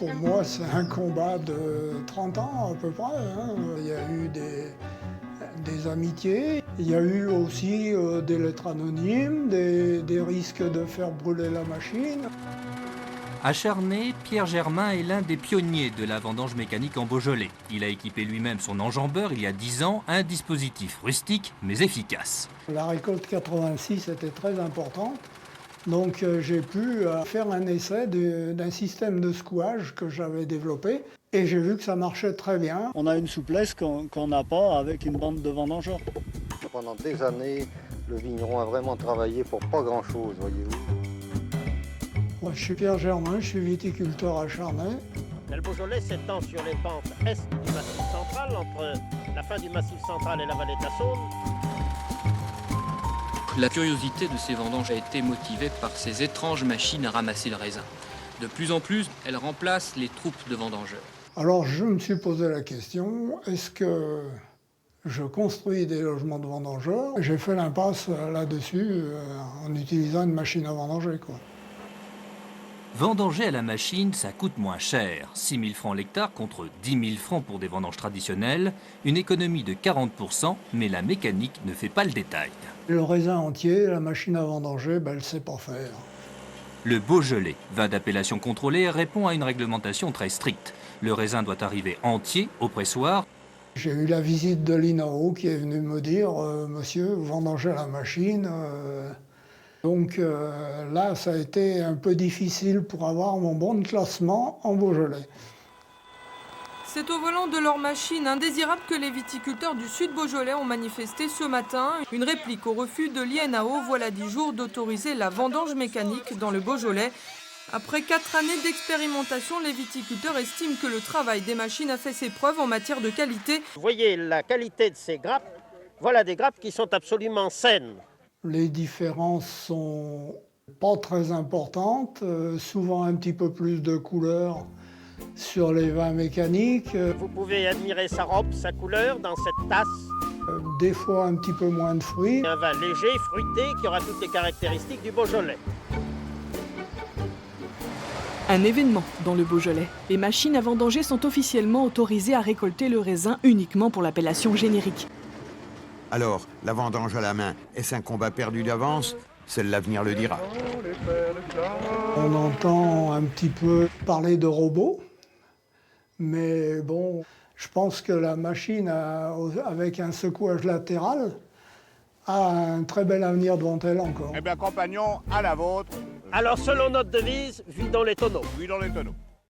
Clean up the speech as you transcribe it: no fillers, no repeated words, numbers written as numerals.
Pour moi, c'est un combat de 30 ans à peu près, hein. Il y a eu des amitiés, il y a eu aussi des lettres anonymes, des risques de faire brûler la machine. À Charnay, Pierre Germain est l'un des pionniers de la vendange mécanique en Beaujolais. Il a équipé lui-même son enjambeur il y a 10 ans, un dispositif rustique mais efficace. La récolte 86 était très importante, donc j'ai pu faire un essai d'un système de secouage que j'avais développé et j'ai vu que ça marchait très bien. On a une souplesse qu'on n'a pas avec une bande de vendangeurs. Pendant des années, le vigneron a vraiment travaillé pour pas grand-chose, voyez-vous. Moi, je suis Pierre Germain, je suis viticulteur à Charnay. Le Beaujolais s'étend sur les pentes est du Massif central, entre la fin du Massif central et la vallée de la Saône. La curiosité de ces vendanges a été motivée par ces étranges machines à ramasser le raisin. De plus en plus, elles remplacent les troupes de vendangeurs. Alors je me suis posé la question, est-ce que je construis des logements de vendangeurs? J'ai fait l'impasse là-dessus en utilisant une machine à vendanger, quoi. Vendanger à la machine, ça coûte moins cher. 6 000 francs l'hectare contre 10 000 francs pour des vendanges traditionnelles. Une économie de 40%, mais la mécanique ne fait pas le détail. Le raisin entier, la machine à vendanger, elle ne sait pas faire. Le Beaujolais, vin d'appellation contrôlée, répond à une réglementation très stricte. Le raisin doit arriver entier au pressoir. J'ai eu la visite de l'INAO qui est venu me dire « Monsieur, vous vendangez à la machine ». Donc là, ça a été un peu difficile pour avoir mon bon de classement en Beaujolais. C'est au volant de leur machine indésirable que les viticulteurs du sud Beaujolais ont manifesté ce matin. Une réplique au refus de l'INAO, voilà 10 jours d'autoriser la vendange mécanique dans le Beaujolais. Après 4 années d'expérimentation, les viticulteurs estiment que le travail des machines a fait ses preuves en matière de qualité. Vous voyez la qualité de ces grappes, voilà des grappes qui sont absolument saines. Les différences sont pas très importantes, souvent un petit peu plus de couleur sur les vins mécaniques. Vous pouvez admirer sa robe, sa couleur dans cette tasse. Des fois un petit peu moins de fruits. Un vin léger, fruité, qui aura toutes les caractéristiques du Beaujolais. Un événement dans le Beaujolais. Les machines à vendanger sont officiellement autorisées à récolter le raisin uniquement pour l'appellation générique. Alors, la vendange à la main, est-ce un combat perdu d'avance? Seul l'avenir le dira. On entend un petit peu parler de robots, mais bon, je pense que la machine, avec un secouage latéral, a un très bel avenir devant elle encore. Eh bien, compagnons, à la vôtre. Alors, selon notre devise, vidons les tonneaux. Vidons les tonneaux.